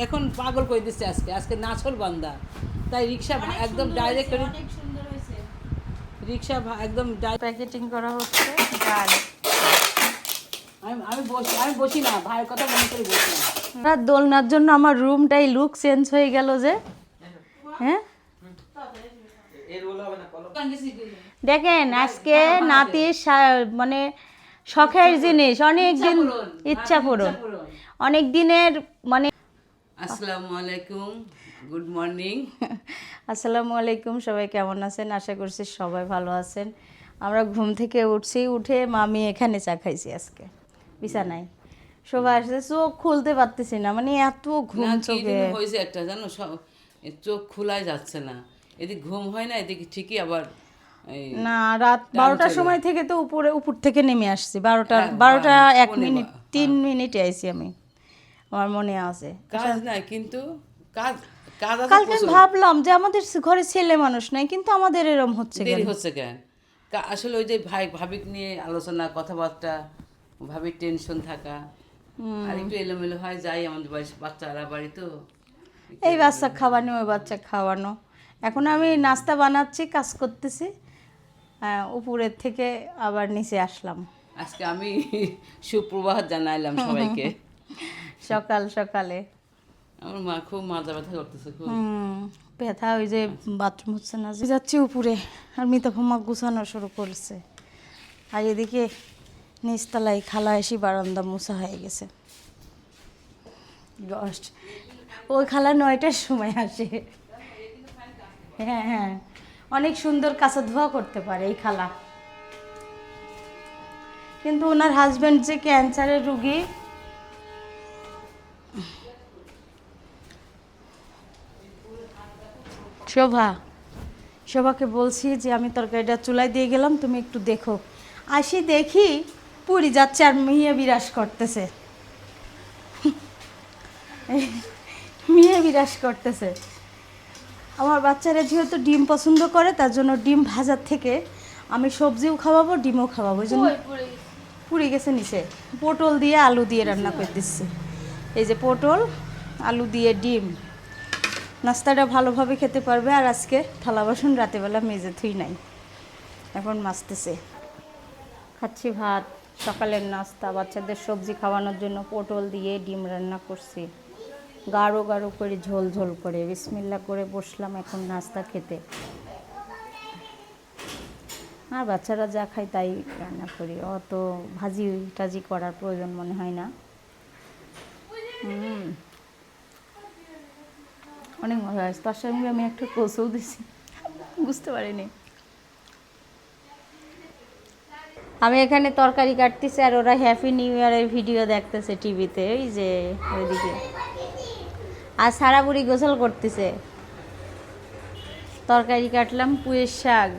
এখন পাগল করে দিচ্ছে আজকে নাছর বান্দা, তাই রিক্সা একদম ডাইরেক্ট রিক্সা একদম প্যাকেটিং করা হচ্ছে ডাল। আমি বসি না, ভাইয়ের কথা মনে করে বসি না। দোলনার জন্য আমার রুমটাই লুক চেঞ্জ হয়ে গেল যে। হ্যাঁ দেখেন আজকে নাতির মানে শখের জিনিস, অনেক দিন ইচ্ছা পূরণ, অনেক দিনের মানে। আসসালামু আলাইকুম, গুড মর্নিং। আসসালামু আলাইকুম, সবাই কেমন আছেন? আশা করছি সবাই ভালো আছেন। আমরা ঘুম থেকে উঠে মামি এখানে চা খাইছি আজকে বিছানায়। সবাই আসছে, চোখ খুলতে পারতেছি না, মানে এত ঘুম চোখে হয়েছে একটা জানো, চোখ খোলাই যাচ্ছে না, এদিকে ঘুম হয় না, এদিকে ঠিকই আবার না। রাত 12টার সময় থেকে তো উপর থেকে নেমে আসছি, 12টা 1 মিনিট 3 মিনিটে আইছি আমি, আমার মনে আছে। কাজ নাই কিন্তু কালকে ভাবলাম যে আমাদের ঘরে ছেলে মানুষ নাই, কিন্তু আমাদের এরকম হচ্ছে কেন? আসলে ওই যে ভাবিক নিয়ে আলোচনা, কথাবার্তা, ভাবির টেনশন থাকা, আর একটু এলোমেলো হয়, যাই আমাদের বাচ্চারা বাড়ি তো, এই বাচ্চা খাওয়ানো ওই বাচ্চা খাওয়ানো। এখন আমি নাস্তা বানাচ্ছি, কাজ করতেছি, উপরের থেকে আবার নিচে আসলাম। আজকে আমি সুপ্রভাত জানাইলাম সবাইকে সকাল সকালে। আমার মা খুব মাজা ব্যথা করতেছে, খুব ব্যথা, ওই যে বাথরুম হচ্ছে না, যাচ্ছি উপরে, আর মিতাফুমা গুছানো শুরু করছে। আর এদিকে নিচতলায় খালা এসে বারান্দা মোছা হয়ে গেছে। ওই খালা 9টার সময় আসে। হ্যাঁ হ্যাঁ, অনেক সুন্দর কাঁচা ধোয়া করতে পারে এই খালা, কিন্তু ওনার হাজব্যান্ড যে ক্যান্সারের রুগী। শোভাকে বলছি যে আমি তরকারিটা চুলায় দিয়ে গেলাম, তুমি একটু দেখো। আসি দেখি পুরি যাচ্ছে আর মেয়ে বিরাস করতেছে, মেয়ে বিরাস করতেছে। আমার বাচ্চারা যেহেতু ডিম পছন্দ করে, তার জন্য ডিম ভাজার থেকে আমি সবজিও খাওয়াবো, ডিমও খাওয়াবো, ওই জন্য পুরি গেছে নিচে। পটল দিয়ে আলু দিয়ে রান্না করে দিচ্ছি, এই যে পটল আলু দিয়ে ডিম। নাস্তাটা ভালোভাবে খেতে পারবে। আর আজকে থালা বাসন রাতেবেলা মেজে থুই নাই, এখন মাজতেছে। খাচ্ছি ভাত, সকালের নাস্তা। বাচ্চাদের সবজি খাওয়ানোর জন্য পটল দিয়ে ডিম রান্না করছি, গাঢ় গাঢ় করে, ঝোল ঝোল করে। বিসমিল্লাহ করে বসলাম এখন নাস্তা খেতে। আর বাচ্চারা যা খায় তাই রান্না করি, অত ভাজি টাজি করার প্রয়োজন মনে হয় না। অনেক মজা হয়েছে। তার সঙ্গে আমি একটা কচুও দিছি, বুঝতে পারিনি। আমি এখানে তরকারি কাটতেছি আর ওরা হ্যাপি নিউ ইয়ারের ভিডিও দেখতেছে টিভিতে, ওই যে ওইদিকে। আর সারা বুড়ি গোসল করতেছে। তরকারি কাটলাম পুঁইয়ের শাক,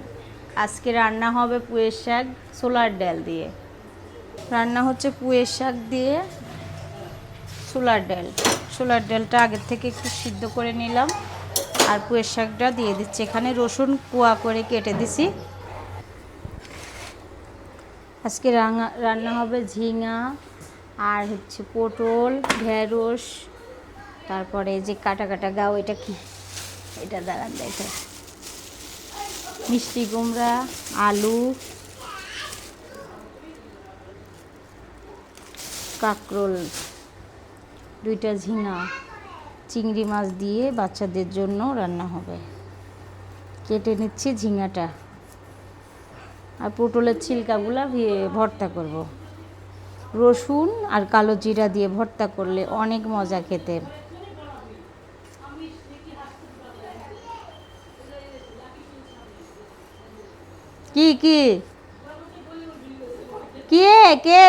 আজকে রান্না হবে পুঁইয়ের শাক ছোলার ডাল দিয়ে। রান্না হচ্ছে পুঁইয়ের শাক দিয়ে ছোলার ডাল। ছোলার ডালটা আগের থেকে একটু সিদ্ধ করে নিলাম, আর পুঁইয়ের শাকটা দিয়ে দিচ্ছি। এখানে রসুন কোয়া করে কেটে দিছি। আজকে রান্না হবে ঝিঙা আর হচ্ছে পটল, ঢেঁড়স, তারপরে যে কাটা কাটা গাও, এটা কি, এটা দাঁড়ান দেখে, মিষ্টি কুমড়া, আলু, কাঁকরোল, 2টা ঝিঙা, চিংড়ি মাছ দিয়ে বাচ্চাদের জন্য রান্না হবে। কেটে নিচ্ছি ঝিঙাটা, আর পটলের ছিলকাগুলা ভর্তা করব। রসুন আর কালো জিরা দিয়ে ভর্তা করলে অনেক মজা খেতে। কি কি কে কে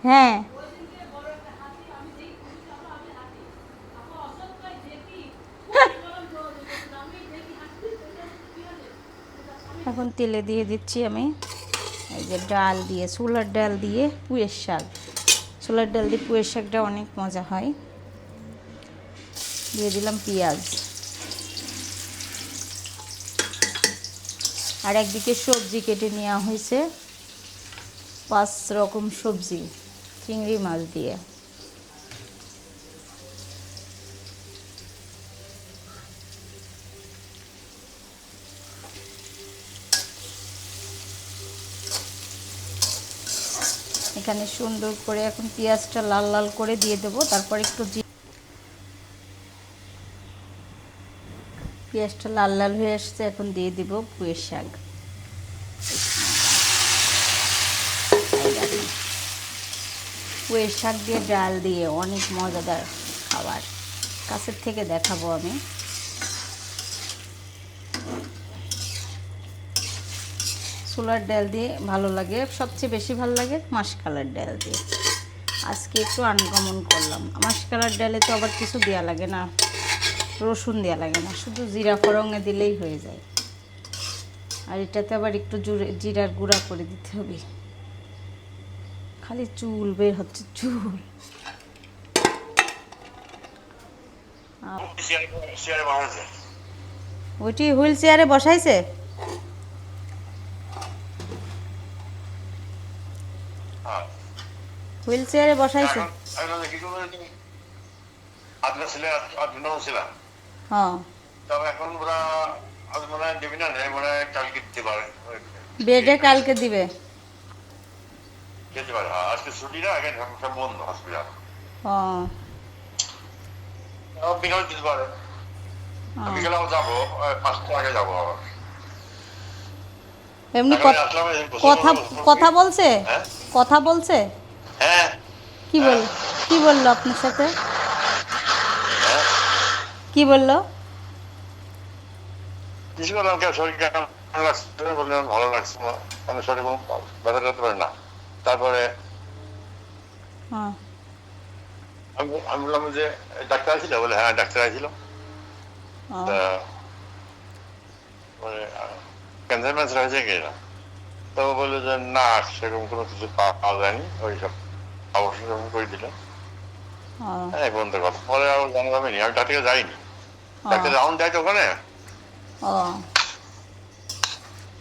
হ্যাঁ, এখন তেলে দিয়ে দিচ্ছি আমি এই যে ডাল দিয়ে, ছোলার ডাল দিয়ে পুঁইয়ের শাক। ছোলার ডাল দিয়ে পুঁইয়ের শাকটা অনেক মজা হয়। দিয়ে দিলাম পেঁয়াজ। আর একদিকে সবজি কেটে নেওয়া হয়েছে, 5 রকম সবজি চিংড়ি মাছ দিয়ে। এখানে সুন্দর করে এখন পেঁয়াজটা লাল লাল করে দিয়ে দেবো, তারপর একটু পেঁয়াজটা লাল লাল হয়ে আসছে, এখন দিয়ে দিব পুঁই শাক। পুঁই শাক দিয়ে ডাল দিয়ে অনেক মজাদার খাবার, কাছের থেকে দেখাবো আমি। ছোলার ডাল দিয়ে ভালো লাগে, সবচেয়ে বেশি ভালো লাগে মাসকলাইর ডাল দিয়ে। আজকে একটু আনকমন করলাম। মাসকলাইর ডালে তো আবার কিছু দেওয়া লাগে না, রসুন দেওয়া লাগে না, শুধু জিরা ফোড়নে দিলেই হয়ে যায়। আর এটাতে আবার একটু জিরার গুঁড়া করে দিতে হবে। খালি চুল বের হচ্ছে, চুল। ওইটি হুইল চেয়ারে বসাইছে। হুইল চেয়ারে বসাইছে। হ্যাঁ, বেডে কালকে দিবে। আজকে ছুটি না, বন্ধ হসপিটাল। বিকাল দিতে পারে, বিকেলেও যাবো, 5টা আগে যাবো আবার। এমনি কথা কথা বলছে, কথা বলছে। হ্যাঁ, কি বললো আপনার সাথে? কি বললো? কিছু বললাম, শরীর কেমন লাগছে বললাম, ভালো লাগছে না, মানে শরীর ব্যথা করতে পারে না। তারপরে আমি বললাম যে ডাক্তার আসছিল, বলে হ্যাঁ ডাক্তার আসছিল, মানে ক্যান্সার ম্যান্সার হয়েছে কিনা। তো বললো যে না, সেরকম কোনো কিছু পাওয়া যায়নি, ওই সব অবশ্যই করে দিল। হ্যাঁ, বন্ধ কথা। পরে আর জানা যাবেনি, আমি ডাক্তারকে যাইনি। ডাক্তার রাউন্ড দেয় তো ওখানে,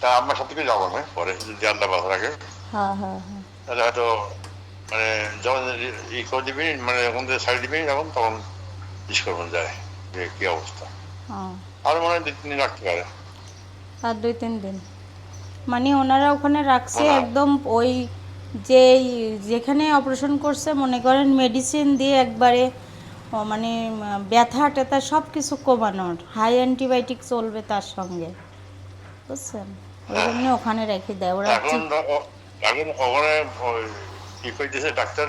তা আমার সাথে থেকে যাবো না পরে, যদি আল্লাহ ভালো রাখে। তাহলে হয়তো মানে যখন ই করে দিবি, মানে ওখান থেকে ছাড়ি দিবি, যখন তখন জিজ্ঞেস করবেন যায় যে কি অবস্থা। আর মনে হয় 2-3 দিন রাখতে পারে। আর 2-3 দিন মানে ওনারা ওখানে রাখছে একদম। ওই যেখানে অপারেশন করছে, মনে করেন মেডিসিন দিয়ে একবারে মানে ব্যথা ট্যাথা সব কিছু কমানোর, হাই অ্যান্টিবায়োটিক চলবে তার সঙ্গে, বুঝছেন? ওই জন্য ওখানে রেখে দেয় ওরা। এখন ওখানে কি করে দিছে ডাক্তার,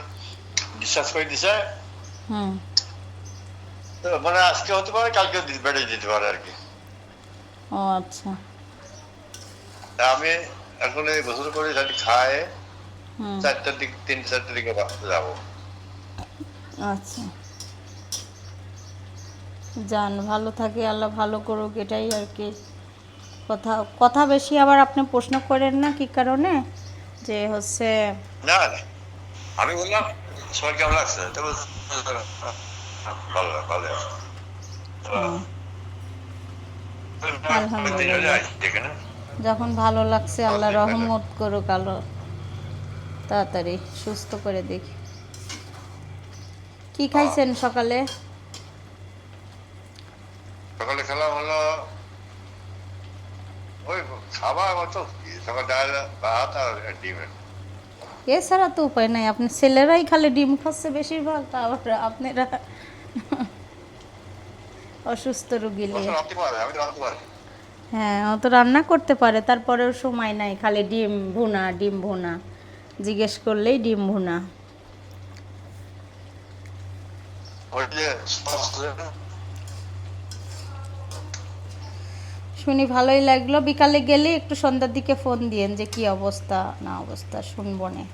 ডিসচার্জ করে দিছে। মানে আজকে হতে পারে, কালকে বেড়ে দিতে পারে আর কি। ও আচ্ছা। আমি এখন এই গোসল করে খায় 4টার দিকে, 3-4টার দিকে যাবো। আচ্ছা, যান, ভালো থাকে, আল্লাহ ভালো করুক, এটাই আর কি। কথা বেশি আবার আপনি প্রশ্ন করেন না কি কারণে, যে হচ্ছে না আমি বললাম সবাই কেমন লাগছে, ভালো ভালো। আলহামদুলিল্লাহ, যখন ভালো লাগছে আল্লাহ রহমত করুক, আল্লাহ তাড়াতাড়ি সুস্থ করে দেখি। কি খাইছেন সকালে? সকালে খেলা হলো ওই খাবার মতো, সকাল ডাল ভাত আর ডিমের। এছাড়া তো উপায় নাই। আপনি ছেলেরাই খালি ডিম খাচ্ছে বেশিরভাগ, আবার আপনারা অসুস্থ রুগী নিয়ে। হ্যাঁ, ও তো রান্না করতে পারে, তারপরেও সময় নাই, খালি ডিম ভুনা জিজ্ঞেস করলেই ডিম ভুনা। শুনি ভালোই লাগলো। বিকালে গেলে একটু সন্ধ্যার দিকে ফোন দিয়েন যে কি অবস্থা না অবস্থা, শুনবো না।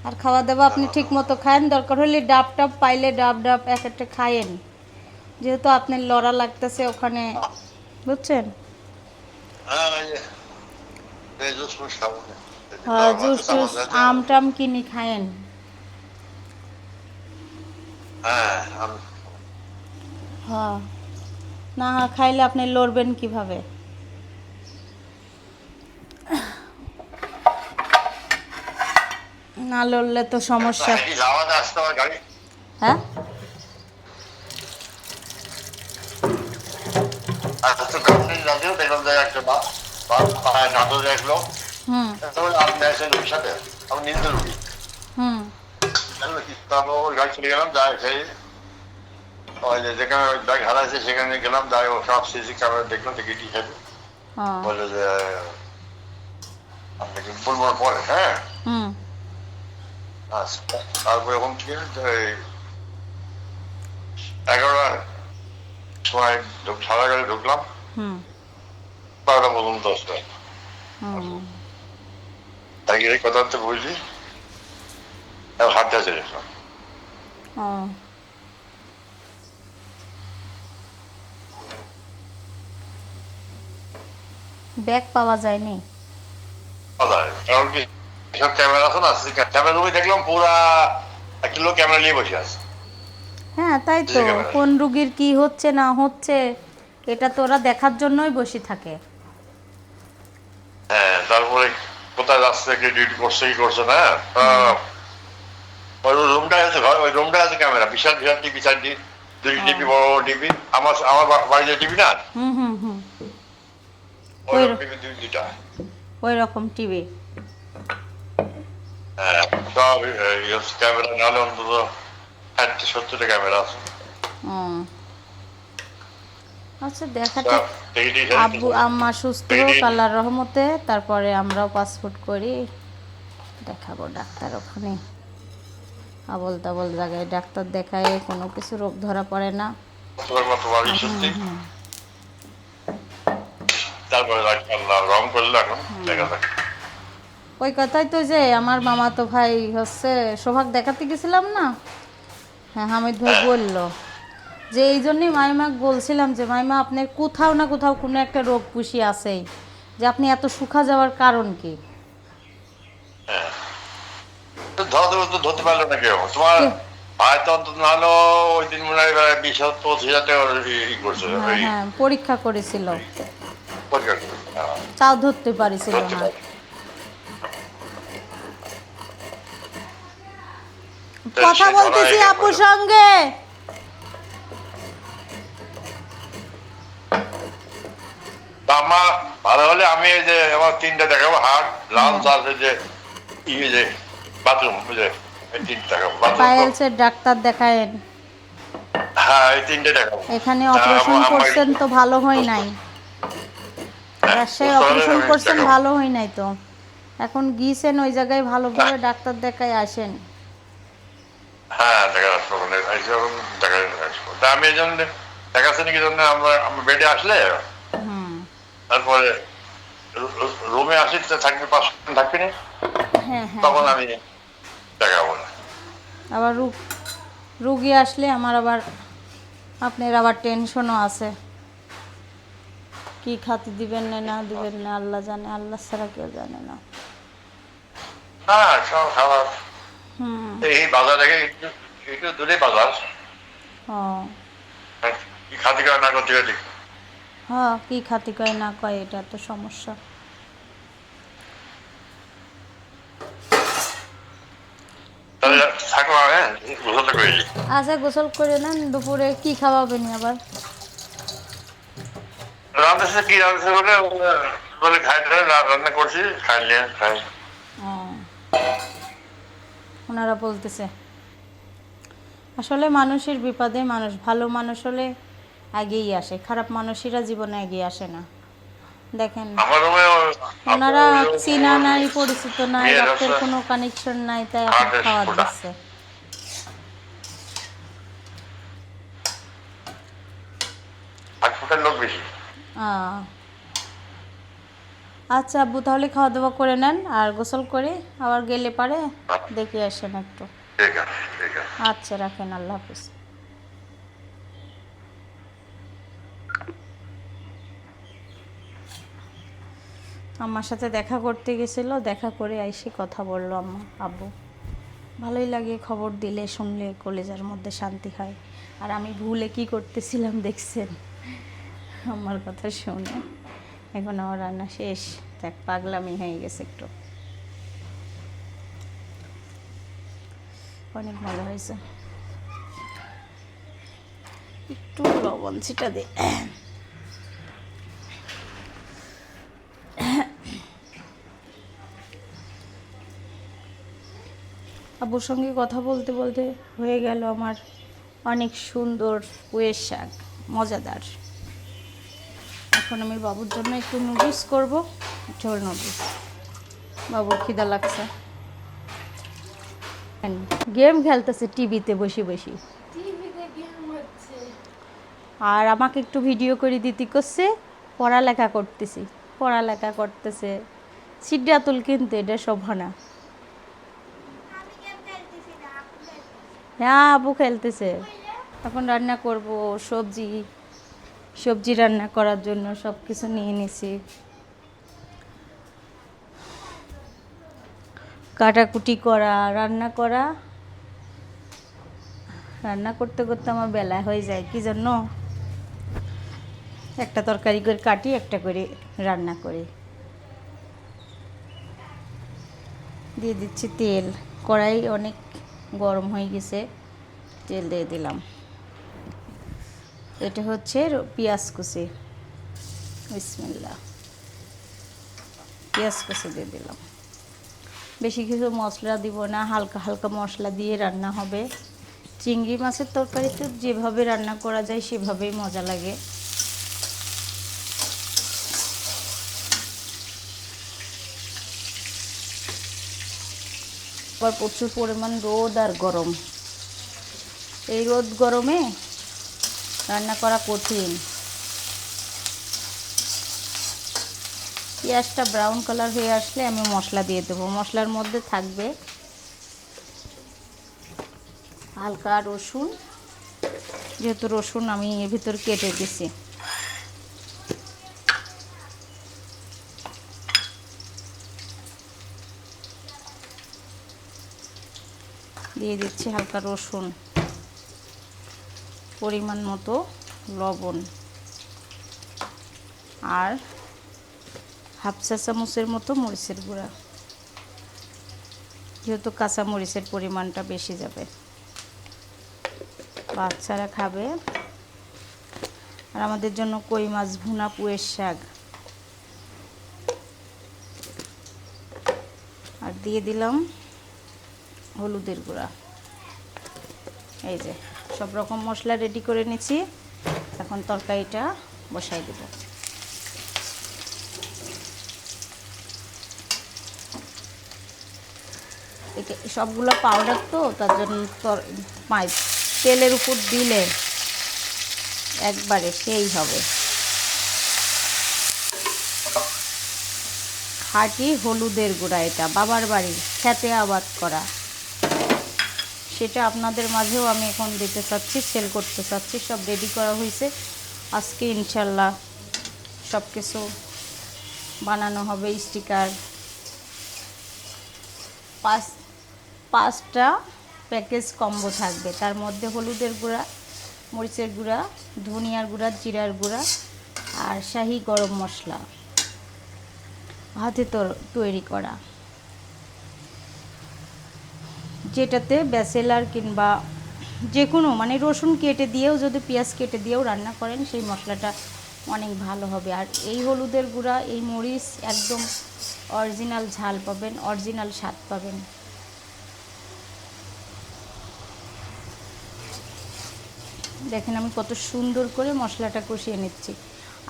আর খাওয়া দাওয়া আপনি ঠিক মতো খায়েন, দরকার হলে ডাব পাইলে ডাব এক একটা খায়েন, যেহেতু আপনার লড়া লাগতেছে ওখানে, বুঝছেন? হ্যাঁ, জুস টুস আম টাম কিনে খায়েন। হ্যাঁ, না খাইলে আপনি লড়বেন কিভাবে? না লড়লে তো সমস্যা। এই যাওয়াতে আসতে আমার গাড়ি হ্যাঁ, আসতে গাড়ি রাতেও দেখলাম যে একটা পায়ে নাটক দেখলো। হুম তারপরে আপনি আসেন ওর সাথে, আমি নিন্দে রুগী হুম জানলো কি, তারপর ওই গাড়ি চলে গেলাম, যাই সেই ওই যে যেখানে ওই ব্যাগ হারাইছে সেখানে গেলাম, যাই ও সব সিসি ক্যামেরা দেখলাম, দেখি হিসাবে ও বললো যে আপনাকে বলবো না পরে, হ্যাঁ। হুম আচ্ছা, তারপরে ওখান থেকে এই 11টার সময় সারা গাড়ি ঢুকলাম, হুম 12টা পর্যন্ত আসতে হুম তাই এই কথা তো বুঝলি, হাঁটতে চলে গেলাম। ও ব্যাগ পাওয়া যায়নি। কারণ কি সব ক্যামেরা আছে না, ক্যামেরা রুমে দেখলাম পুরা 1 কিলো ক্যামেরা নিয়ে বসে আছে। হ্যাঁ তাই তো, ঠিক আছে। কোন রুগীর কি হচ্ছে না হচ্ছে এটা তো ওরা দেখার জন্যই বসে থাকে। হ্যাঁ, তারপরে কোথায় যাচ্ছে, কি ডিউটি করছে কি করছে না, ওই রুমটা আছে, ওই রুমটা আছে ক্যামেরা, বিশাল বিশাল টিভি, 4টি 2টি টিভি, বড় বড় টিভি, আমার আমার বাড়িতে টিভি না, হুম হুম হুম ওই ওই- টিভি দুইটা। ওই রকম টিভি। হ্যাঁ, সব ক্যামেরা নাহলে অন্তত 60-70টা ক্যামেরা আছে। আচ্ছা দেখাতে, সব টিভি আব্বু আম্মা সুস্থ হোক আল্লাহর রহমতে, তারপরে আমরাও পাসপোর্ট করি দেখাবো ডাক্তার ওখানে। আবল তাবল জায়গায় ডাক্তার দেখায় কোনো কিছু রোগ ধরা পড়ে না। মতো বাড়ি সত্যি। তারপরে আল্লাহ রং করলো, এখন দেখা যাক। ওই কথাই তো, যে আমার মামা তো ভাই হচ্ছে সোহাগ দেখাতে গেছিলাম না, হ্যাঁ হামিদ ভাই বলল যে এই জন্যই মাইমাকে বলছিলাম যে মাইমা আপনার কোথাও না কোথাও কোনো একটা রোগ পুষি আছেই, যে আপনি এত শুকা যাওয়ার কারণ কি? তো ধরতে পারলো না কেউ, তোমার কে? ভাই তো অন্তত না হলো ওই দিন মনে হয় 20,000-25,000 টাকা ই করছে, হ্যাঁ ওই হ্যাঁ পরীক্ষা করেছিল, পরীক্ষা করে। হ্যাঁ, তাও ধরতে পারিছিল ধরতে না। পারলো। কথা সে বলতেছি ধরা আপুর গেছে। সঙ্গে। তা আমার ভালো হলে আমি এই যে আমার 3টা দেখাবো, হাট লাঞ্চ আর এই যে ইয়ে যে বাথরুম, বুঝলে, এই 3টা দেখাবো, বাথরুম। পায়েলসের ডাক্তার দেখায়েন, হ্যাঁ, এই 3টে দেখাবো। এখানে অপারেশন করছেন তো ভালো হয় নাই, রাজশাহী অপারেশন করছেন ভালো হয় নাই তো, এখন গিয়েছেন ওই জায়গায় ভালোভাবে ডাক্তার দেখায় আসেন। হ্যাঁ, দেখা আসবো, মানে এইসব দেখা আসবো। তা আমি এই জন্য দেখাচ্ছি নাকি জন্য আমরা বেডে আসলে হুম তারপরে রুমে আসি, থাকবে 5 মিনিট থাকবি না, হ্যাঁ হ্যাঁ, তখন আমি দেখাবো না। আবার রুগী আসলে আমার আবার আপনার আবার টেনশনও আছে, কি খাতে দিবেন না না দিবেন না আল্লাহ জানে, আল্লাহ ছাড়া কেউ জানে না। না, সব খাবার হুম এই বাজার থেকে একটু একটু দূরে বাজার, ও কি খাতে খাওয়া না করতে গেলি। হ্যাঁ, কি খাতি কয় না কয় এটা তো সমস্যা। তাহলে থাকো, হ্যাঁ, গোসলটা করে এলি। আচ্ছা গোসল করে নেন, দুপুরে কি খাওয়াবেন আবার? রান্না শেষে কি রান্না বলে বলে খাই, রান্না করছি, খাইলে খাই। ও ওনারা বলতেছে আসলে মানুষের বিপদে মানুষ, ভালো মানুষ হলে আগেই আসে, খারাপ মানুষেরা জীবনে এগিয়ে আসে না। দেখেন আমার রুমে ওনারা চিনা নাই, পরিচিত নাই, রক্তের কোনো কানেকশন নাই, তাই এখন খাওয়া দিচ্ছে। লোক বেশি। আহ, আচ্ছা আব্বু তাহলে খাওয়া দাওয়া করে নেন, আর গোসল করে আবার গেলে পারে দেখে আসেন একটু। ঠিক আছে, ঠিক আছে। আচ্ছা রাখেন, আল্লাহ হাফিজ। আমার সাথে দেখা করতে গেছিলো, দেখা করে আইসে কথা বললো আম্মা আব্বু, ভালোই লাগে খবর দিলে শুনলে, কলেজের মধ্যে শান্তি হয়। আর আমি ভুলে কি করতেছিলাম দেখছেন আমার কথা শুনে, এখন আমার রান্না শেষ, দেখ পাগলামি হয়ে গেছে একটু। অনেক মজা হয়েছে। একটু লবণ ছিটা দে। আব্বুর সঙ্গে কথা বলতে বলতে হয়ে গেল আমার অনেক সুন্দর পুঁইয়ের শাক, মজাদার। এখন আমি বাবুর জন্য একটু নুডলস করব, ঝোল নুডলস। বাবুর খিদা লাগছে, গেম খেলতেছে টিভিতে বসে বসে, আর আমাকে একটু ভিডিও করে দিতে করছে। পড়ালেখা করতেছে সিদ্ধাতুল, কিন্তু এটা শোভা না। হ্যাঁ, আবু খেলতেছে। এখন রান্না করব সবজি রান্না করার জন্য সব কিছু নিয়ে নিছি। কাটাকুটি করা, রান্না করতে করতে আমার বেলা হয়ে যায়। কি জন্য একটা তরকারি করে কাটি, একটা করে রান্না করি। দিয়ে দিচ্ছি তেল। কড়াই অনেক গরম হয়ে গেছে, তেল দিয়ে দিলাম। এটা হচ্ছে পেঁয়াজ কুচি, বিসমিল্লাহ। পেঁয়াজ কুচি দিয়ে দিলাম। বেশি কিছু মশলা দিব না, হালকা হালকা মশলা দিয়ে রান্না হবে। চিংড়ি মাছের তরকারিতে যেভাবে রান্না করা যায় সেভাবেই মজা লাগে। আবার প্রচুর পরিমাণ রোদ আর গরম, এই রোদ গরমে রান্না করা কঠিন। পেঁয়াজটা ব্রাউন কালার হয়ে আসলে আমি মশলা দিয়ে দেবো। মশলার মধ্যে থাকবে হালকা রসুন, যেহেতু রসুন আমি এর ভিতর কেটে দিছি। দিয়ে দিচ্ছি হালকা রসুন, পরিমাণ মতো লবণ, আর হাফ চা চামচের মতো মরিচের গুঁড়া, যেহেতু কাঁচা মরিচের পরিমাণটা বেশি যাবে, বাচ্চারা খাবে। আর আমাদের জন্য কই মাছ ভুনা, পুঁইয়ের শাক। আর দিয়ে দিলাম হলুদের গুঁড়া। এই যে সব রকম মশলা রেডি করে নিচ্ছি। এখন তরকারিটা বসাই দেব। সবগুলো পাউডার তো, তার জন্য তেলের উপর দিলে একবারে সেই হবে। খাঁটি হলুদের গুঁড়া, এটা বাবার বাড়ির খেতে আবাদ করা। সেটা আপনাদের মাঝেও আমি এখন দিতে চাচ্ছি, সেল করতে চাচ্ছি। সব রেডি করা হয়েছে, আজকে ইনশাল্লাহ সব কিছু বানানো হবে। স্টিকার 5টা প্যাকেজ কম্বো থাকবে, তার মধ্যে হলুদের গুঁড়া, মরিচের গুঁড়া, ধনিয়ার গুঁড়া, জিরার গুঁড়া আর শাহি গরম মশলা হাতে তৈরি করা, যেটাতে ব্যাচেলার কিংবা যে কোনো মানে রসুন কেটে দিয়েও, যদি পেঁয়াজ কেটে দিয়েও রান্না করেন সেই মশলাটা অনেক ভালো হবে। আর এই হলুদের গুঁড়া, এই মরিচ একদম অরিজিনাল ঝাল পাবেন, অরিজিনাল স্বাদ পাবেন। দেখেন আমি কত সুন্দর করে মশলাটা কষিয়ে নিচ্ছি।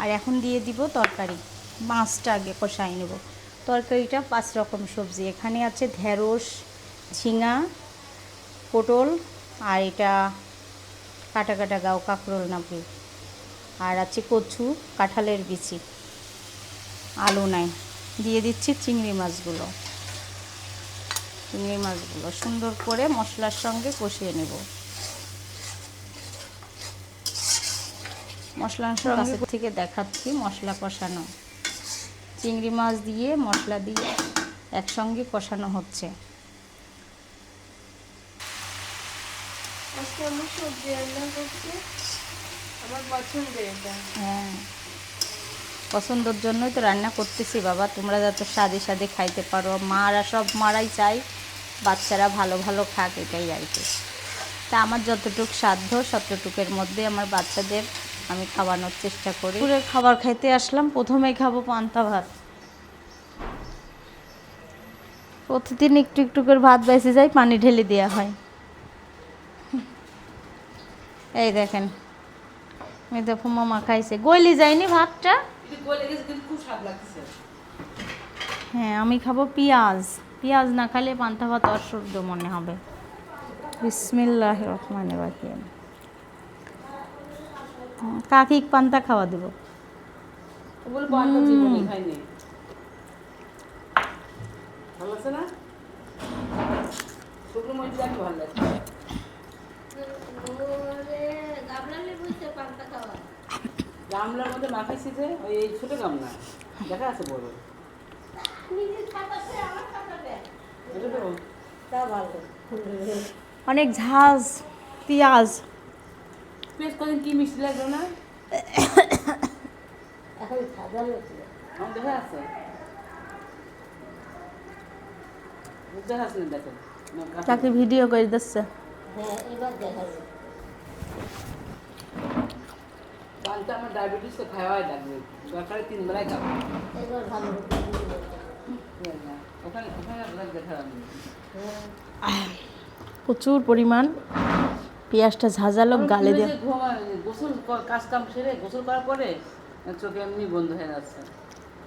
আর এখন দিয়ে দিব তরকারি। মাছটা আগে কষাই নেব। তরকারিটা 5 রকম সবজি, এখানে আছে ঢেঁড়স, ঝিঙা, পটল, আর এটা কাটা কাটা গাও কাঁকরোল নাকি, আর আছে কচু, কাঁঠালের বিচি, আলু নাই। দিয়ে দিচ্ছি চিংড়ি মাছগুলো সুন্দর করে মশলার সঙ্গে কষিয়ে নেব। মশলার সঙ্গে থেকে দেখাচ্ছি মশলা কষানো। চিংড়ি মাছ দিয়ে মশলা দিয়ে একসঙ্গে কষানো হচ্ছে। হ্যাঁ, পছন্দের জন্যই তো রান্না করতেছি বাবা, তোমরা যাতে স্বাদে স্বাদে খাইতে পারো। মারা সব মারাই চাই বাচ্চারা ভালো ভালো খাক, এটাই আর কি। তা আমার যতটুকু সাধ্য ততটুকুর মধ্যে আমার বাচ্চাদের আমি খাওয়ানোর চেষ্টা করি। পুরো খাবার খাইতে আসলাম, প্রথমেই খাবো পান্তা ভাত। প্রতিদিন একটু একটু করে ভাত বেঁচে যায়, পানি ঢেলে দেওয়া হয়। এই দেখেন মেয়েদের মামা খাইছে, গলি যায়নি ভাতটা। এটা গলে গেছে কিন্তু খুব স্বাদ লাগছে। হ্যাঁ, আমি খাবো পেঁয়াজ। পেঁয়াজ না খেলে পান্তা ভাত অশুদ্ধ মনে হবে। বিসমিল্লাহির রহমানির রহিম। কাকি পান্তা খাওয়া দেব। ও বলে পান্তা জীবনে খাইনি। ভালো লাগছে না? শুকনো মরিচ দিয়ে ভালো লাগছে। গামলার মধ্যে মাখাইছি যে ওই এই ছোট গামলা দেখা আছে বড়। এটা দেবো? অনেক ঝাঁজ পেঁয়াজ। পেঁয়াজ কদিন কি মিষ্টি লাগলো না? আমার দেখা আছে, দেখা আছে না, দেখো তাকে ভিডিও করে দিচ্ছে। পান্তা আমার ডায়াবেটিস তো খাওয়াই লাগবে, সরকারে 3 বেলায় খাবো। ওখানে ওখানে আপনাকে দেখা যাবে। প্রচুর পরিমাণ পেঁয়াজটা ঝাঁঝালো, গালে দিয়ে। গোসল কাজ কাম সেরে গোসল করার পরে চোখে এমনি বন্ধ হয়ে যাচ্ছে,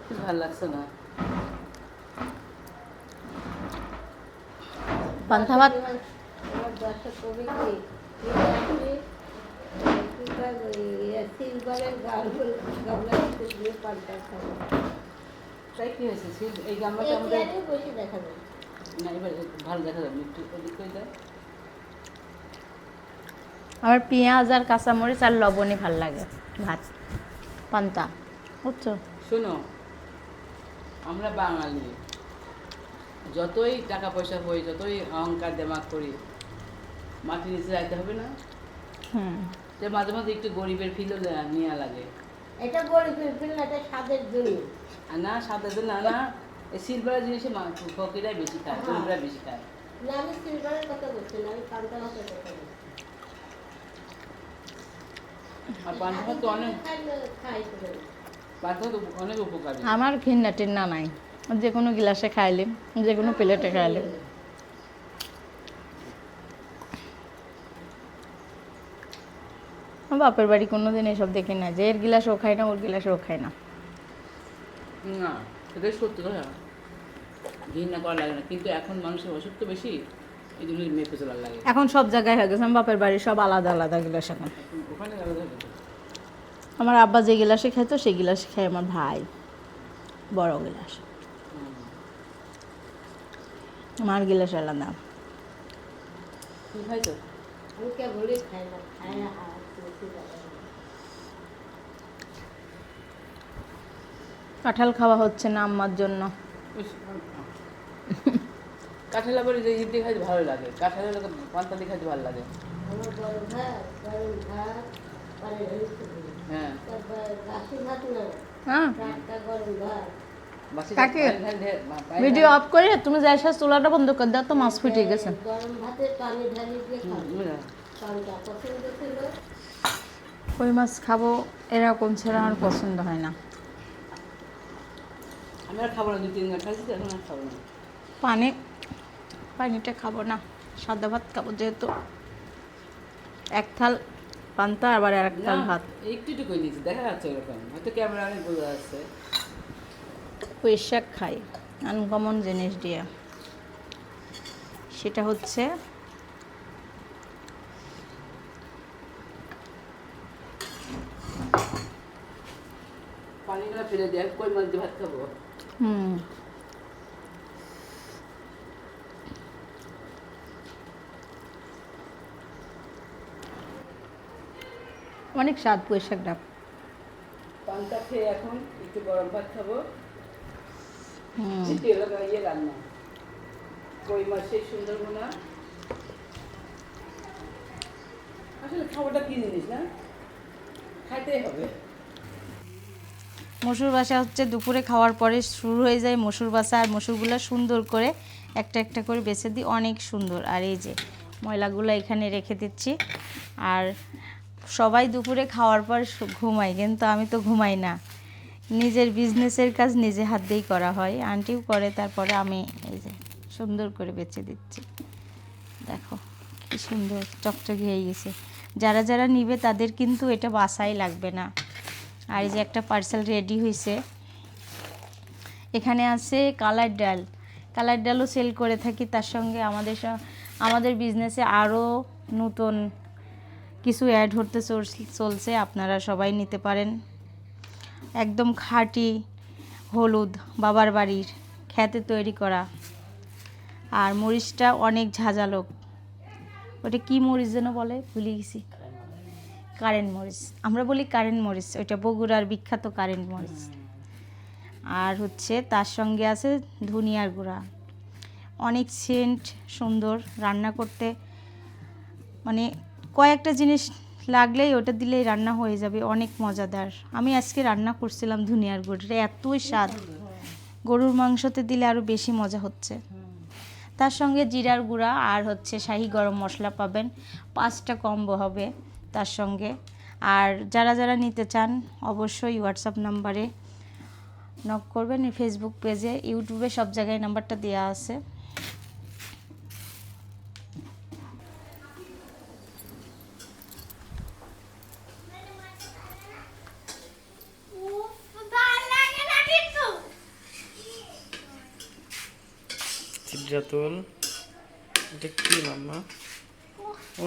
খুব ভালো লাগছে না। পান্তা ভাত তাই কি হয়েছে এই গামলাটা আমাদের না, এবার ভালো দেখা যাবে, একটু ওদিক করে দেয়। আমার পেঁয়াজ আর কাঁচামরিচ আর লবণই ভাল লাগে ভাত পান্তা, বুঝছো? শোনো, আমরা বাঙালি, যতই টাকা পয়সা হই, যতই অহংকার দেমাক করি, মাটি নিচে যাইতে হবে না। যে মাঝে মাঝে একটু গরিবের ফিলও নেওয়া লাগে। এটা গরিবের ফিল না, এটা স্বাদের জন্য। আর না সাথে না, না এই সিলভারের জিনিসে ফকিরাই বেশি খায়, গরিবরা বেশি খায়। না, আমি সিলভারের কথা বলছি না, আমি পান্তা ভাতের কথা বলছি। আর পান্তা ভাত তো অনেক, খাই তো পান্তা ভাত অনেক উপকারী। আমার ঘৃণা টিন্না নাই, যে কোনো গ্লাসে খাইলে, যে কোনো প্লেটে খাইলে। বাপের বাড়ি কোনোদিন এসব দেখি না যে এর গিলাসও খাই না, ওর গিলাসও খাই না। না, এটাই সত্যি কথা, ঘৃণা করা লাগে না, কিন্তু এখন মানুষের অসুখ তো বেশি, এই জন্য মেপে চলার লাগে। এখন সব জায়গায় হয়ে গেছে, আমার বাপের বাড়ি সব আলাদা আলাদা গিলাস। এখন ওখানে আলাদা হবে। আমার আব্বা যে গিলাসে খাইতো সেই গিলাসে খায় আমার ভাই, বড় গিলাস। আমার গিলাস আলাদা। কি খাইছো? আমি কেবলই খাই না, খাই না হাত বেশি লাগে না। কাঁঠাল খাওয়া হচ্ছে না আম্মার জন্য। কাঁঠাল আবার যে ইডলি খাইতে ভালো লাগে, কাঁঠালের পান্তা দিয়ে খাইতে ভালো লাগে। আমার বড় ভাত, গরম ভাত, পানি ঢেলে দিই। হ্যাঁ, তারপর বাসি ভাত না, হ্যাঁ, টাটকা গরম ভাত। বাসি কাকে? পানি ভিডিও অফ করে তুমি যাই সাথে চুলাটা বন্ধ করে দাও, তো মাছ ফুটে গেছে। গরম ভাতে পানি ঢালি দিয়ে খাবো। পান্তা পছন্দ ছিল। কই মাছ খাবো এরকম ছাড়া আমার পছন্দ হয় না। আমি আর খাবো না, 2-3 বার খাইছি তো, এখন আর খাবো না। পানিটা খাবো না, সাদা ভাত খাবো, যেহেতু এক থাল পান্তা আবার আর এক থাল না, ভাত। একটু একটু করে নিয়েছি, দেখা যাচ্ছে এরকম, হয়তো ক্যামেরা অনেক বোঝা যাচ্ছে। পুঁই শাক খাই আনকমন জিনিস দিয়ে, সেটা হচ্ছে পানিগুলো ফেলে দিয়ে কই মাছ দিয়ে ভাত খাবো। অনেক স্বাদ পুঁই শাকটা। পান্তা খেয়ে এখন একটু গরম ভাত খাবো। হুম, ইয়ে রান্না কই মাছের সুন্দরবনা। আসলে খাবারটা কি জিনিস না, খাইতেই হবে। মসুর বাসা হচ্ছে দুপুরে খাওয়ার পরে শুরু হয়ে যায় মসুর বাসা, আর মসুরগুলো সুন্দর করে একটা একটা করে বেছে দিই, অনেক সুন্দর। আর এই যে ময়লাগুলো এখানে রেখে দিচ্ছি। আর সবাই দুপুরে খাওয়ার পর ঘুমায়, কিন্তু আমি তো ঘুমাই না, নিজের বিজনেসের কাজ নিজে হাত দিয়েই করা হয়, আন্টিও করে। তারপরে আমি এই যে সুন্দর করে বেছে দিচ্ছি, দেখো কি সুন্দর চকচকে হয়ে গেছে। যারা যারা নিবে তাদের কিন্তু এটা বাসাই লাগবে না। আর এই যে একটা পার্সেল রেডি হয়েছে, এখানে আছে কালার ডাল, কালার ডালও সেল করে থাকি। তার সঙ্গে আমাদের বিজনেসে আরও নতুন কিছু অ্যাড হতে চলছে, আপনারা সবাই নিতে পারেন। একদম খাঁটি হলুদ বাবার বাড়ির খেতে তৈরি করা। আর মরিচটা অনেক ঝাঁঝালো, ওটা কি মরিচ যেন বলে ভুলে গেছি, কারেন্ট মরিচ, আমরা বলি কারেন্ট মরিচ, ওইটা বগুড়ার বিখ্যাত কারেন্ট মরিচ। আর হচ্ছে তার সঙ্গে আছে ধনিয়ার গুঁড়া, অনেক সেন্ট, সুন্দর রান্না করতে, মানে কয়েকটা জিনিস লাগলেই ওটা দিলেই রান্না হয়ে যাবে, অনেক মজাদার। আমি আজকে রান্না করছিলাম ধনিয়ার গুঁড়োটা, এতই স্বাদ, গরুর মাংসতে দিলে আরও বেশি মজা হচ্ছে। তার সঙ্গে জিরার গুঁড়া আর হচ্ছে শাহি গরম মশলা পাবেন, 5টা কম্বো হবে তার সঙ্গে। আর যারা যারা নিতে চান অবশ্যই হোয়াটসঅ্যাপ নাম্বারে নক করবেন, ফেসবুক পেজে, ইউটিউবে সব জায়গায় নাম্বারটা দেওয়া আছে। চিত্রাতুল, এটা কি মাম্মা?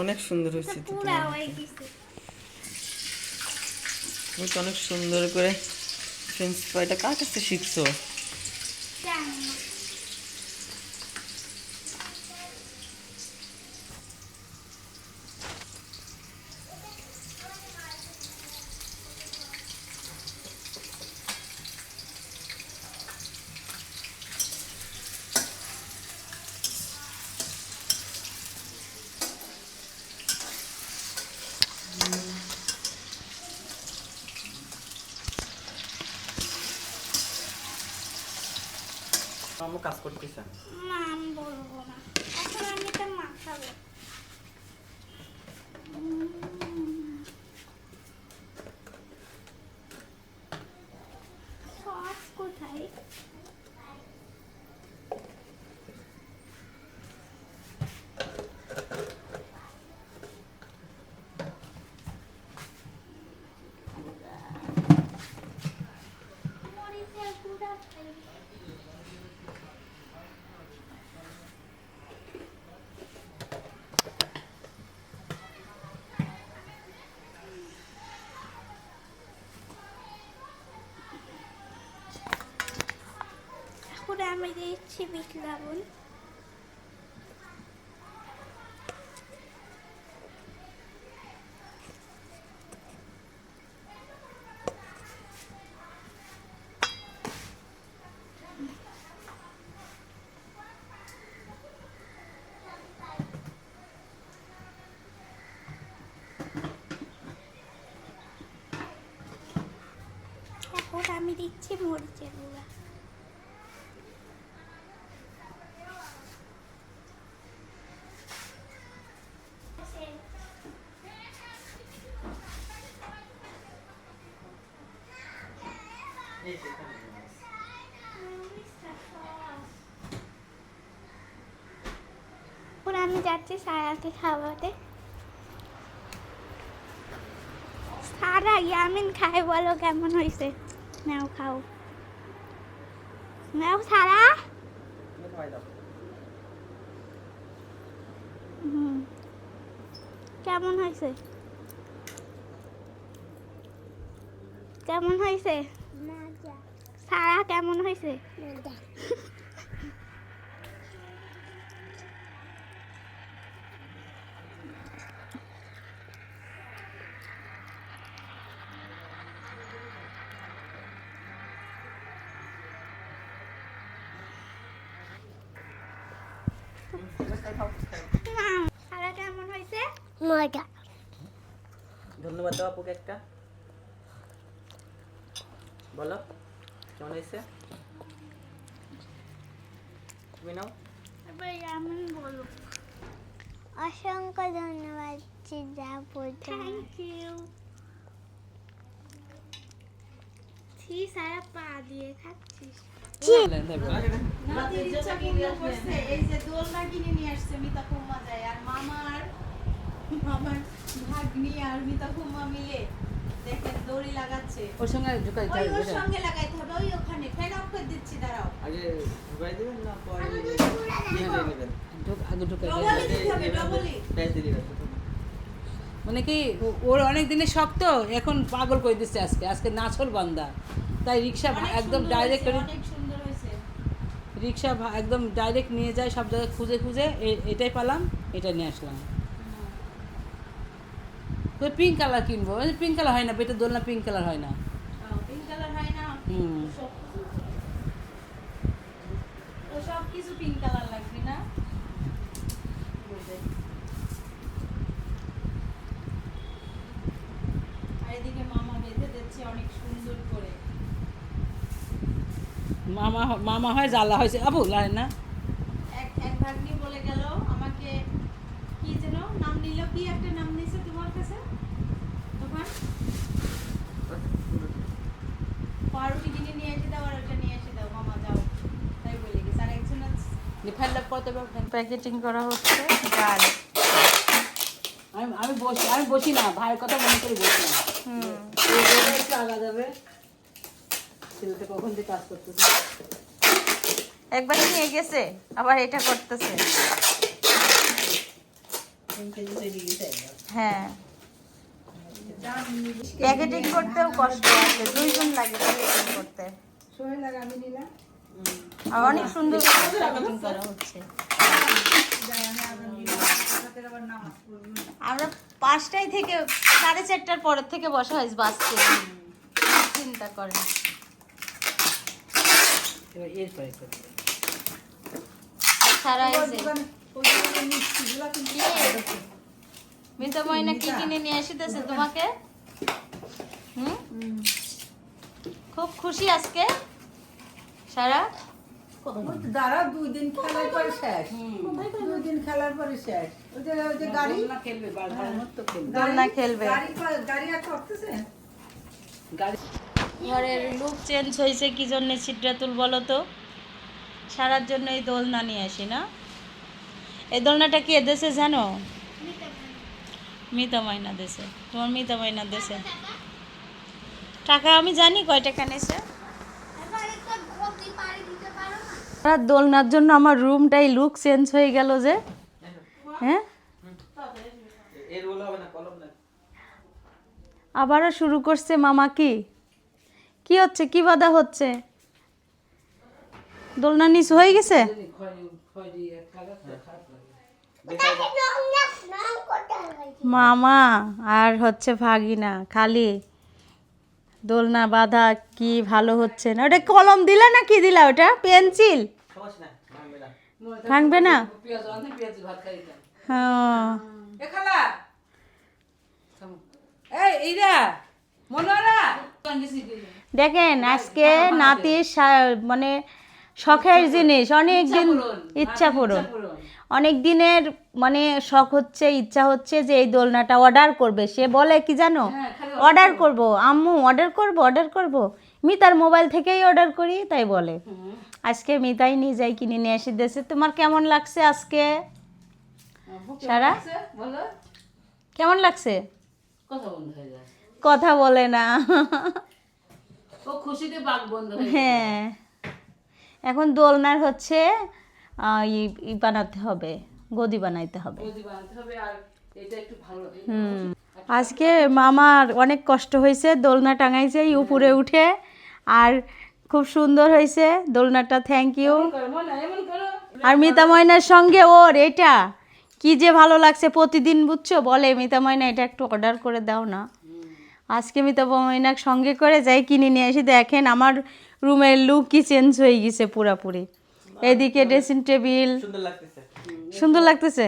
অনেক সুন্দর হয়েছে তো, তুমি তো অনেক সুন্দর করে ফ্রেঞ্চ ফ্রাইটা কার কাছে শিখছো? মাম্মা কাজ করতেছে। না আমি বলবো না, এখন আমি তো মাখাবো। সস কোথায়? এখন আমি দিচ্ছি বিট লবণ। এখন আমি দিচ্ছি মরিচের গুঁড়া। এখন আমি যাচ্ছি সারাকে খাওয়াতে। সারা ইয়ামিন খাই, বলো কেমন হয়েছে? নাও খাও, নাও সারা। কেমন হয়েছে? কেমন হয়েছে সারা? কেমন হয়েছে? সারা কেমন হয়েছে? মজা। ধন্যবাদ দাও আপুকে একটা। বলো কেমন হয়েছে? তুমি নাও। আমি বলবো অসংখ্য ধন্যবাদ যা বলতে থ্যাংক ইউ সারা পা দিয়ে খাচ্ছিস নাতির ইচ্ছা পূর্ণ করছে, এই যে দোলনা কিনে নিয়ে আসছে মিতা কুম্মা যায়, আর মামার ভাগ্নি আর মিতা কুম্মা মিলে দেখেন দড়ি লাগাচ্ছে। ওর সঙ্গে ঢুকাই ওই ওর সঙ্গে লাগাইতে হবে, ওই ওখানে ফ্যান অফ করে দিচ্ছি, দাঁড়াও। আগে ঢুকাই দিবেন না পরে ইয়ে নেবেন? আগে ঢুকাই ডবলই দিতে হবে, ডবলই। প্যাচ দিয়ে দিবেন। মানে কি ওর অনেক দিনের শখ তো, এখন পাগল করে দিচ্ছে। আজকে নাছর বান্দা, তাই রিক্সা অনেক একদম সুন্দর ডাইরেক্ট হয়েছে, অনেক সুন্দর হয়েছে। রিক্সা একদম ডাইরেক্ট নিয়ে যায় সব জায়গায় খুঁজে খুঁজে, এটাই পেলাম, এটা নিয়ে আসলাম। তো পিঙ্ক কালার কিনবো, পিঙ্ক কালার হয় না, পেটের দোলনা পিঙ্ক কালার হয় না। পিঙ্ক কালার হয় না, হুম। সব কিছু পিঙ্ক কালার লাগবে না। আর এদিকে মামা বেঁধে দিচ্ছে অনেক সুন্দর করে। মামা হয় জ্বালা হয়েছে আবু লাগে না। এক ভাগ্নি বলে গেল আমাকে, কি যেন নাম নিল, কি একটা নাম নিয়েছে তোমার কাছে তখন, পাউরুটি কিনে নিয়ে এসে দাও, আর ওটা নিয়ে এসে দাও, মামা যাও, তাই বলে গেছে। আর একজন ফেললে কত প্যাকেটিং করা হচ্ছে ডাল। আমি বসি না, ভাইয়ের কথা মনে করে বসি না। একটু আগা যাবে, ছেলেটা কখন দিয়ে কাজ করতেছে। একবার নিয়ে গেছে, আবার এটা করতেছে। হ্যাঁ, প্যাকেটিং করতেও কষ্ট আছে, দুইজন লাগে প্যাকেটিং করতে। আর অনেক সুন্দর করে প্যাকেটিং করা হচ্ছে। আমরা 5টায় থেকে 4:30টার পরের থেকে বসা হয়েছে বাসকে, চিন্তা করেন। এবার এরপরে করতে সারা এসে মিতা ময়না কি কিনে নিয়ে আসিতেছে তোমাকে? খুব খুশি আজকে সারা। দাঁড়া 2 দিন খেলার পরে শেষ, 2 দিন খেলার পরে শেষ। ওই যে গাড়ি খেলবে, বারবার মতো খেলবে। দোলনা খেলবে। গাড়ি আর করতেছে গাড়ি ঘরের লুক চেঞ্জ হয়েছে কি জন্য সিদ্রাতুল বলো তো? সারার জন্য এই দোলনা নিয়ে আসি না। এই দোলনাটা কি দেশে জানো? মিতা ময়না দেশে। তোমার মিতা ময়না দেশে টাকা আমি জানি কয় টাকা নিয়েছে। দোলনার জন্য আমার রুমটাই লুক চেঞ্জ হয়ে গেল যে। হ্যাঁ, এর বলা হবে না, কলম না। আবারও শুরু করছে মামা। কি হচ্ছে, কি বাধা হচ্ছে? দোলনা নিচু হয়ে গেছে। মামা আর হচ্ছে ভাগিনা খালি দোলনা বাঁধা, কি ভালো হচ্ছে না। ওটা কলম দিলা না কি দিলা? ওটা পেন্সিল সমস্যা না, ভাঙবে না। ভাঙবে না। পেঁয়াজ ভাত খাই না। হ্যাঁ, এ খালা, এইরা মনোরা দেখেন আজকে নাতির মানে শখের জিনিস, অনেক দিন ইচ্ছা পূরণ, অনেক দিনের মানে শখ হচ্ছে, ইচ্ছা হচ্ছে যে এই দোলনাটা অর্ডার করবে। সে বলে কি জানো, অর্ডার করব আম্মু, অর্ডার করব। মিতার মোবাইল থেকেই অর্ডার করি, তাই বলে। আজকে মিতাই নিজেই কিনে নিয়ে এসে দিয়েছে। তোমার কেমন লাগছে আজকে সারা? বলো, কেমন লাগছে? কথা বন্ধ হয়ে যায়, কথা বলে না। ও খুশিতে বাঘ বন্ধ হয়ে যায়। হ্যাঁ, এখন দোলনার হচ্ছে বানাতে হবে, গদি বানাইতে হবে। গদি বানাতে হবে, আর এটা একটু ভালো। আজকে মামার অনেক কষ্ট হয়েছে, দোলনা টাঙাইছে উপরে উঠে, আর খুব সুন্দর হয়েছে দোলনাটা। Thank you. এমন করো। আর মিতা ময়নার সঙ্গে ওর এটা কি যে ভালো লাগছে, প্রতিদিন বুঝছো বলে মিতা ময়না এটা একটু অর্ডার করে দাও না। আজকে মিতা ময়নার সঙ্গে করে যাই কিনে নিয়ে আসি। দেখেন আমার রুমের লুকই চেঞ্জ হয়ে গেছে পুরাপুরি। এদিকে ড্রেসিং টেবিল সুন্দর লাগতেছে। সুন্দর লাগতেছে।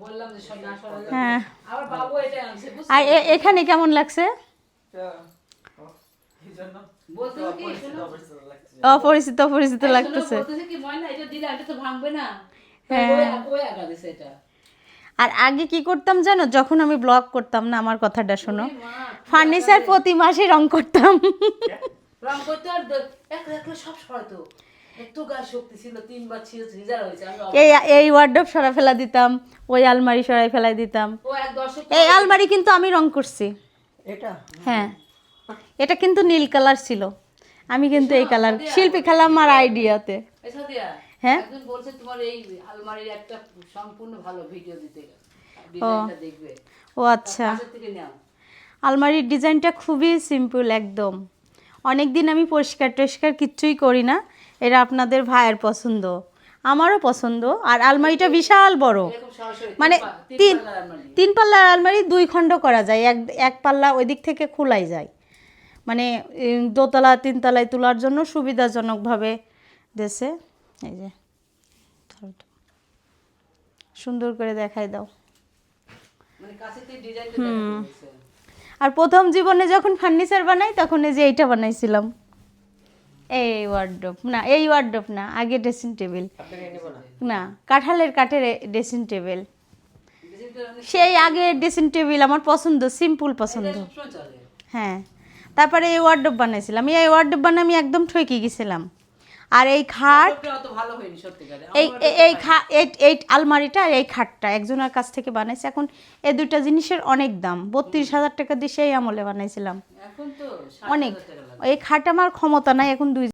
বললাম যে সব না সরালে। হ্যাঁ, আবার বাবু এটা আনছে, আর এখানে কেমন লাগছে? এই জন্য বলতে কি শোনো, অপরিচিত অপরিচিত শোনো, লাগতেছে। বলতেছে কি ময়না এটা দিলে এটা তো ভাঙবে না। হ্যাঁ। ওই আগা দিছে এটা। আর আগে কি করতাম জানো, যখন আমি ব্লগ করতাম না, আমার কথাটা শোনো, ওরে মা, ফার্নিচার প্রতি মাসে রং করতাম। রং করতে আর একলা সব সরাতো। এত গায়ে শক্তি ছিল, 3 বার সিজার হয়েছে। আমি অবাক। এই ওয়ার্ডরোব সরা ফেলা দিতাম, ওই আলমারি সরাই ফেলাই দিতাম। ও এক দর্শক এই আলমারি কিন্তু আমি রং করছি। এটা হ্যাঁ, এটা কিন্তু নীল কালার ছিল, আমি কিন্তু এই কালার শিল্পী খেলাম আমার আইডিয়াতে। এসা দিয়া হ্যাঁ। একজন বলছে তোমার এই আলমারির একটা সম্পূর্ণ ভালো ভিডিও দিতে, ডিজাইনটা দেখবে। ও আচ্ছা, কাছের থেকে নাও। আলমারির ডিজাইনটা খুবই সিম্পল একদম। অনেক দিন আমি পরিষ্কার টরিষ্কার কিচ্ছুই করি না, এটা আপনাদের ভাইয়ের পছন্দ, আমারও পছন্দ। আর আলমারিটা বিশাল বড়, এরকম সরাসরি মানে তিন পাল্লার আলমারি। 3 পাল্লার আলমারি 2 খণ্ড করা যায়, এক পাল্লা ওই দিক থেকে খোলাই যায়, মানে দোতলা 3 তলায় তোলার জন্য সুবিধাজনকভাবে দেশে। এই যে সুন্দর করে দেখাই দাও। মানে কাছে থেকে ডিজাইনটা দেখাচ্ছে। আর প্রথম জীবনে যখন ফার্নিচার বানাই তখন এই যে এইটা বানাইছিলাম, এই ওয়ার্ডরোব না, এই ওয়ার্ডরোব না, আগে ড্রেসিং টেবিল না, কাঁঠালের কাঠের ড্রেসিং টেবিল, সেই আগে ড্রেসিং টেবিল আমার পছন্দ, সিম্পল পছন্দ। সবসময় চলে। হ্যাঁ, তারপরে এই ওয়ার্ডরোব বানাইছিলাম, এই ওয়ার্ডরোব বানিয়ে আমি একদম ঠকে গেছিলাম। আর এই খাট, ওটা অত ভালো হয়নি সত্যিকারে। এই আলমারিটা আর এই খাটটা একজনের কাছ থেকে বানাইছি। এখন এই দুইটা জিনিসের অনেক দাম, 32,000 টাকা দিয়ে সেই আমলে বানাইছিলাম। এখন তো অনেক, 60,000 টাকা লাগে। এই খাট আমার ক্ষমতা নাই এখন 2